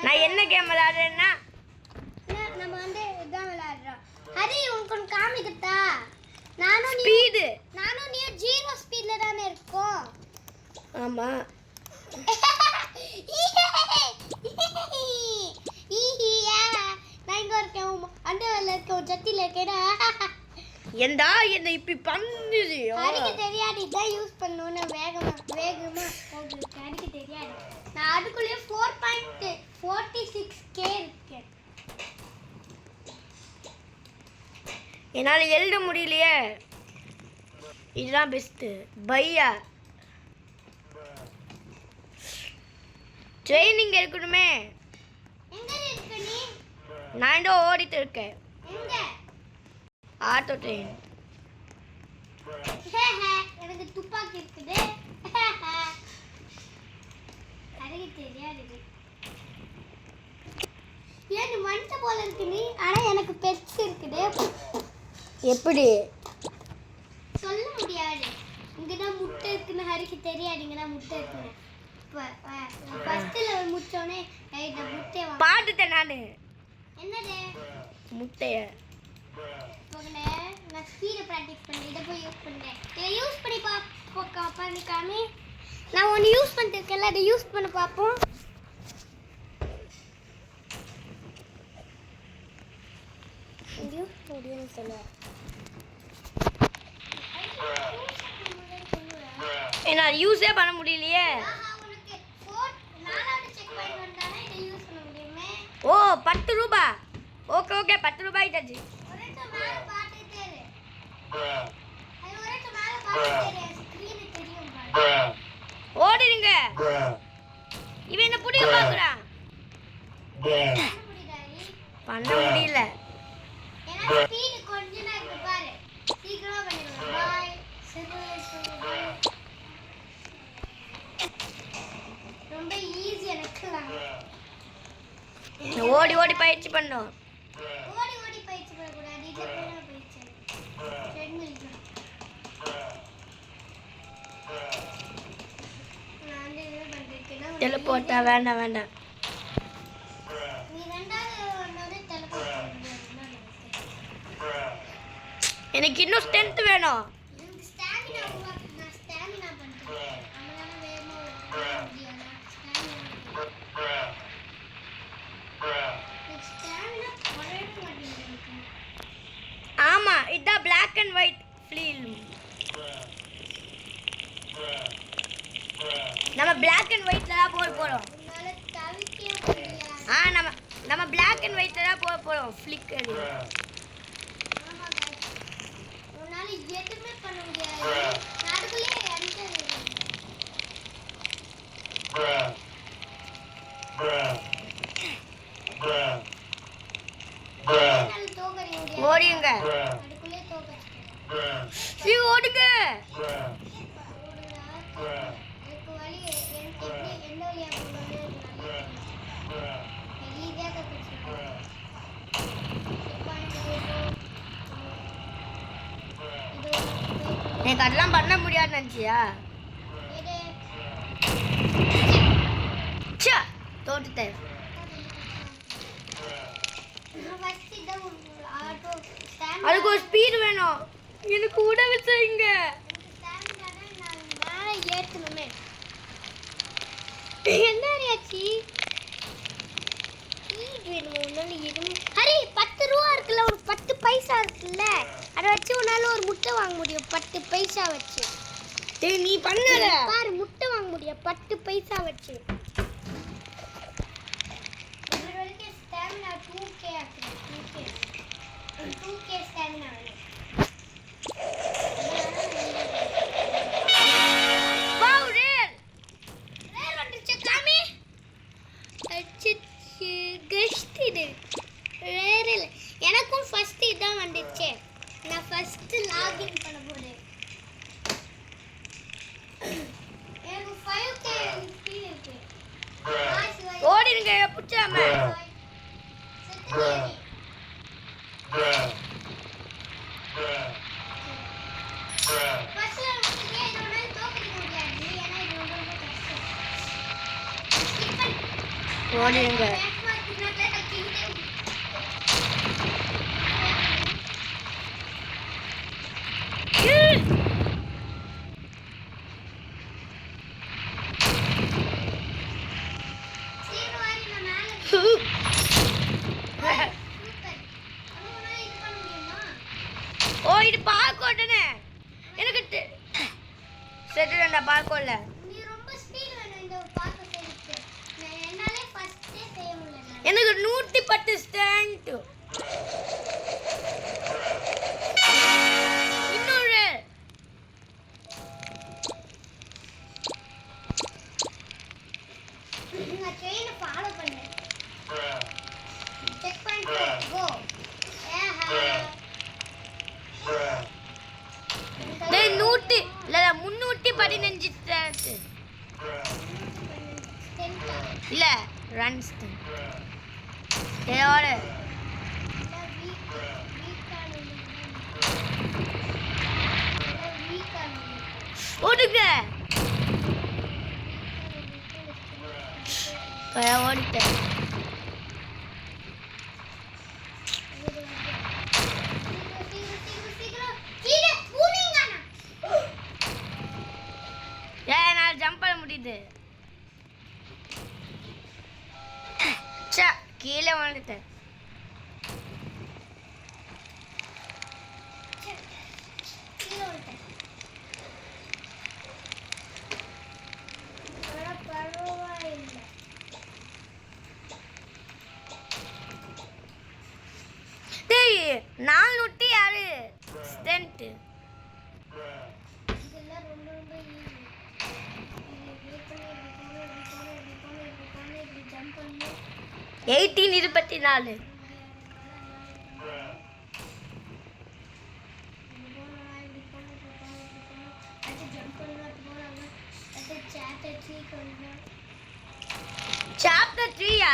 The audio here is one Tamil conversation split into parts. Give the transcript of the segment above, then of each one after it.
நான் என்ன கேம் விளையாடுறேன்னா நம்ம வந்து இதான் விளையாடுறோம். ஹரி உனக்கு ஒன்று காமிக்கிட்டா? நானும் நீ 0 ஸ்பீட்ல தானே இருக்கோம். ஆமா. நான் இங்க இருக்கேன், அண்டர்வேர்ல இருக்கேன், ஜட்டில இருக்கேடா. ஏண்டா என்ன இப்படி பண்ணுது? ஹரிக்கு தெரியாது இதான் யூஸ் பண்ணணும்னு. வேகமா போகுது. ஹரிக்கு தெரியாது. நான் அதுக்குள்ளே 4.46k இருக்கேன். என்னால எழுத முடியலையே. இதுதான் பெஸ்ட். பையா ட்ரைனிங் இருக்கணுமே. எங்க இருக்க நீ? நான் இதோ ஓடிட்டு இருக்கேன். எங்க? Auto train. எனக்கு துப்பாக்கி இருக்குது. அதுக்கு தெரியாது. ஏன் மண்ட போல இருக்கு நீ? ஆனா எனக்கு பெட்ஸ் இருக்குது. எப்படி சொல்ல முடியாது. இங்கதான் முட்டை இருக்குன்னு ஹரிக்கு தெரியாது. இங்கதான் முட்டை இருக்குன்னு. ஃபர்ஸ்ட் லெவல் முட்டோனே இந்த முட்டைய பாத்துட்டேன் நானு. என்னது முட்டைய போகல. நான் ஸ்பீட பிராக்டிஸ் பண்ணி இதை போய் யூஸ் பண்ணேன். இதை யூஸ் பண்ணி பண்ணிக்காமி. நான் ஒன்று யூஸ் பண்ணிட்டு இருக்கேன்ல, அதை யூஸ் பண்ண பார்ப்போம். முடியும்னு சொல்ல என்னால் யூஸே பண்ண முடியலையே. ஓ 10 ரூபாய். ஓகே 10 ரூபாய் ஆயிட்டாச்சு. ஓடுறீங்க. இவன் என்ன புடிக்க பாக்குறான். பண்ண முடியல. ரொம்ப ஈஸி. எனக்கு ஓடி ஓடி பயிற்சி பண்ணோம். ஓடி பயிற்சி பண்ணக்கூடாது. இதுல போய் பயிற்சி ட்ரெட்மில். நான் என்ன பண்றேன்னா டெலிபோர்ட்டா வேண்டாம். நீ ரெண்டாவது ஒண்ணாவது டெலிபோர்ட் பண்ணு. எனக்கு இன்னும் ஸ்ட்ரென்த் வேணும். எனக்கு ஸ்டாமினா உருவாக்கு. நான் ஸ்டாமினா பண்றேன். நம்மளால வேகமா ஓட முடியாது. ஸ்டாமினா வரவே மாட்டேங்குது. ஆமா இதான் Black and White ஃபிலிம். நம்ம Black and Whiteல தான் போறோம். உன்னால தவிக்கவே முடியாது. நம்ம Black and Whiteல தான் போறோம். ஃபிளிக்கர். ஆமா गाइस. உன்னால எதுவுமே பண்ண முடியாது. அதுக்குள்ளே என்டர். ஓடிங்க. அதுக்குள்ளே தோக்கடிச்சிட்டேன். சீ ஓடுங்க. எனக்கு வலி எப்படி எந்த வழியா போகணும்னு ஈஸியாக தப்பிச்சிட்டேன். எனக்கு அதெல்லாம் பண்ண முடியாதுன்னு நினச்சியா? தோட்டுட்டேன். அதுக்கு ஒரு ஸ்பீடு வேணும். எனக்கு உடவு செய்யுங்க. ஏற்றணுமே என்ன ஆச்சு? ஹரி 10 ரூபா இருக்குல்ல, ஒரு 10 பைசா இருக்குல்ல, அதை வச்சு உன்னால ஒரு முட்டை வாங்க முடியும். 10 பைசா வச்சு. நீ பண்ணல பாரு, முட்டை வாங்க முடியும் 10 பைசா வச்சு. ஸ்டாமினா 2k ஆகுது. 2k ஸ்டாமினா வேணும். எனக்கும் ஃபர்ஸ்ட் இதான் வந்துச்சு. நான் ஃபர்ஸ்ட் லாகின் பண்ண போறேன். எனக்கு 5k ஸ்பீட் இருக்கு. ஓடிடுங்க புச்சாம. ஃபர்ஸ்ட்ல வந்து இதோட தோக்கடிக்க முடியாது. ஏன்னா இது ரொம்ப கஷ்டம். ஓடுங்க. ஓ இது பார்க்கோட்டனே எனக்கு செட்டுடா பார்க்கோல்ல. எனக்கு 110 ஸ்டாண்ட். இன்னொரு நான் ட்ரெயினை ஃபாலோ பண்ணேன். செக் பாயிண்ட் கோ. டேய் 100 இல்ல 315 ஸ்டாண்ட். இல்ல ரன் ஸ்டாண்ட். ஏய் ஓடுங்க. கயா ஓடிட்டேன். ஏய் நான் ஜம்ப் பண்ண முடியுது. கீழே வந்துட்டேன். டேய் 406 ஸ்டண்ட். இதெல்லாம் ரொம்ப ரொம்ப ஈஸி. 1824. சாப்டர் 3யா?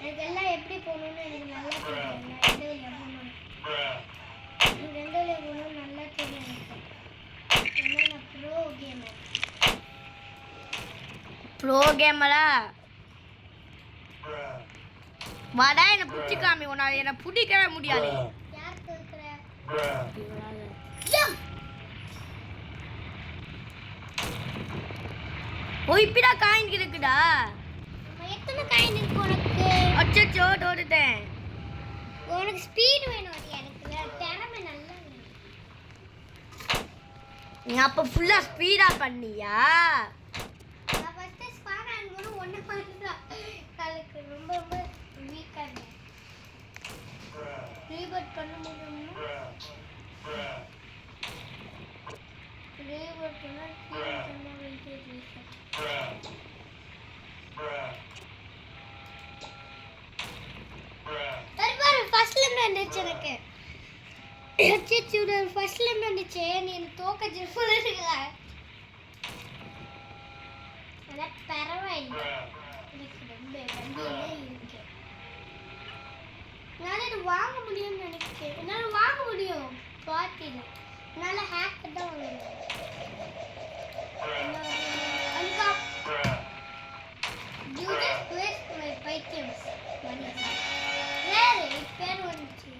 எனக்கு எல்லாம் எப்படி போகணும்னு எனக்கு நல்லா தெரியும். ரெண்டுல போகணும் நல்லா தெரியும் எனக்கு. நான் ப்ரோ கேமரா வாடா என்ன புடிச்சு காமி. உன்னால என்ன பிடிக்கவே முடியாது. யாருக்கு இருக்கிற ஓ இப்படா காயின் இருக்குடா. எத்தனை காயின் இருக்கு உனக்கு? அச்சச்சோ ஓடிட்டேன். உனக்கு ஸ்பீட் வேணும். எனக்கு திறமை நல்லா வேணும். நீ அப்ப ஃபுல்லா ஸ்பீடா பண்ணியா? நான் ஃபர்ஸ்ட் ஸ்பான் ஆகும்போது ஒண்ணு பண்ணலாம். அதுக்கு ரொம்ப ரொம்ப வீக்கா இருந்தேன். ரீபட் பண்ண முடியுமா? ரீபட் பண்ணா கீழே வெயிட்டேஜ் ரீசெட். பாரு ஃபர்ஸ்ட்ல இருந்து வந்துச்சு எனக்கு. அச்சச்சோ ஃபர்ஸ்ட்ல இருந்து வந்துச்சு. நீ எனக்கு தோக்கச்சு சொல்லுங்க. அத பரவாயில்லை. எனக்கு ரொம்ப வண்டியிலே இருக்கு. நான் இது வாங்க முடியும்னு நினைக்கிறேன். என்னால வாங்க முடியும். பாத்தில என்னால ஹேக் தான் வாங்க முடியும். அன்கா you just waste my items. வேறு பேர் வந்துச்சு.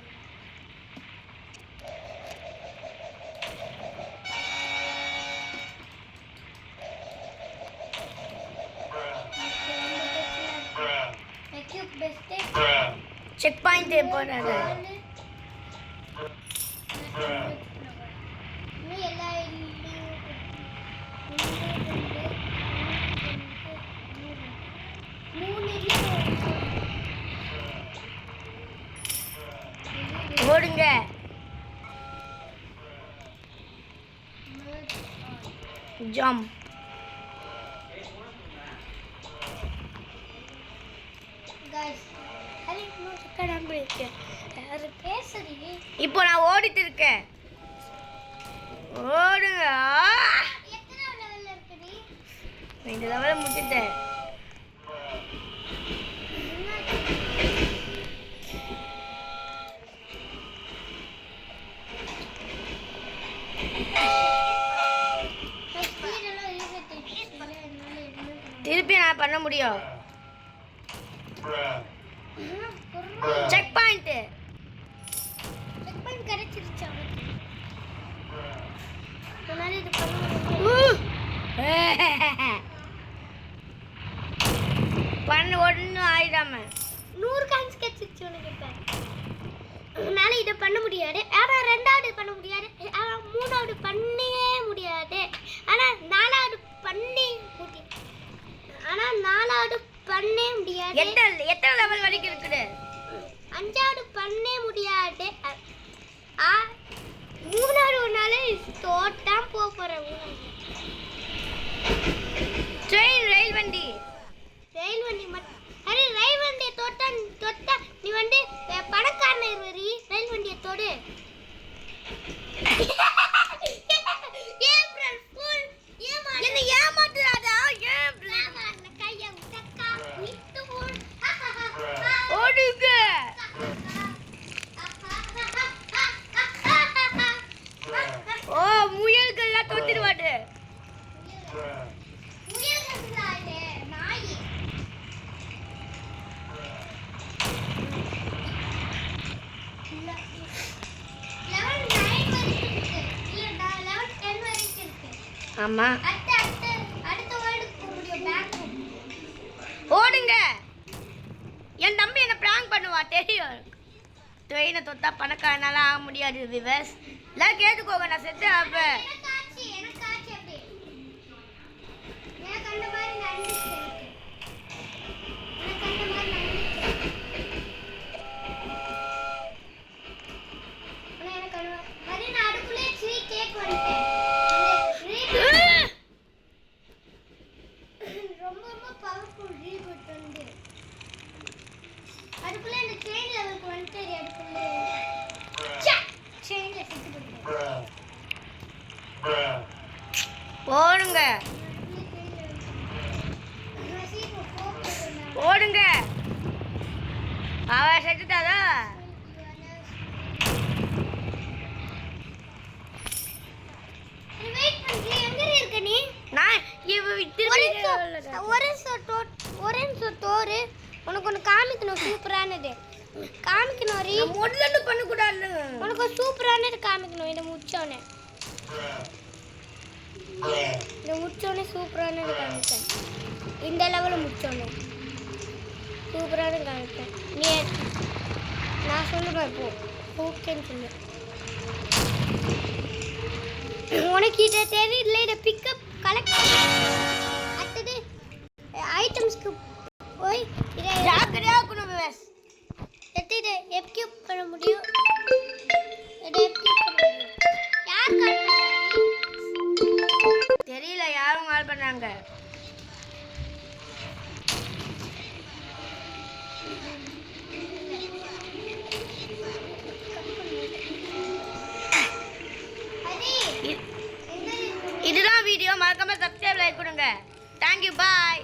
செக் பாயிண்ட் போறானே. நீ எல்லா ஓடுங்க. ஜம்ப். இப்போ நான் ஓடிட்டு இருக்கேன். ஓடுங்க. இந்த லெவல முடிச்சிட்டேன். ஸ்பீடெல்லாம் ரீசெட் ஆயிடுச்சுல என்னால எதுவுமே பண்ண திருப்பி நான் பண்ண முடியும். முடியல. Check point. செக் பாயிண்ட் கிடைச்சிருச்சு அவனுக்கு. என்னால இது பண்ண முடியல. பண்ண ஒன்றும் ஆயிடாம 100 காயின்ஸ் கிடைச்சிருச்சு உனக்கு இப்ப. உன்னால இதை பண்ண முடியாது. ஆனா ரெண்டாவது பண்ண முடியாது. ஆனா மூணாவது பண்ணவே முடியாது. ஆனா நாலாவது பண்ணி முடியும். ஆனா நாலாவது பண்ணவே முடியாது. எத்தனை லெவல் வரைக்கும் இருக்குது? அஞ்சாவது பண்ணவே முடியாது. மூணாவது ஒன்னால தோட்டம் போறேன். ட்ரெயின் ரயில் வண்டி மட்டும் அரே ரயில் வண்டியை தொட்டா நீ வந்து பணக்காரனை வரி. ரயில் வண்டியை தொடு. ஏப்ரல் ஃபுல் என்ன ஏமாத்துறாடா? ஏன் கையை உட்டக்கா விட்டு போடு. ஓடுங்க. ஓ முயல்கள்லாம் தோத்திடுவாடு. ஆமா ஓடுங்க. என் தம்பி என்ன பிராங்க் பண்ணுவா தெரியும். ட்ரெயினை தொட்டா பணக்காரனால ஆக முடியாது விவஸ். எல்லாம் கேட்டுக்கோங்க, நான் செத்து அப்ப ஓடுங்க ஓடுங்க. அவ செத்துட்டாதா? நான் உனக்கு ஒன்று காமிக்கணும். சூப்பரானது காமிக்கணும். முதல்ல பண்ணக்கூடாது. உனக்கு சூப்பரானது காமிக்கணும். இதை முடிச்சோன்னே சூப்பரானது காமிப்பேன். இந்த லெவலில் முடிச்சோன்னே சூப்பரானது காமிப்பேன். நீ நான் சொல்லுவேன் இப்போ ஓகேன்னு சொல்லு. உனக்கு இதை தெரியல. இதை பிக்கப் கலெக்ட் அடுத்தது ஐட்டம்ஸ்க்கு போய் இதை ஜாக்கிரதையா இருக்கணும் விவஸ். இதை எப்கியூப் பண்ண முடியும். இதை எப்கியூப் பண்ண முடியும். யார் கால் பண்ணாங்க தெரியல. யாரும் கால் பண்ணாங்க. இதுதான் வீடியோ. மறக்காம சப்ஸ்கிரைப் லைக் கொடுங்க. Thank you bye.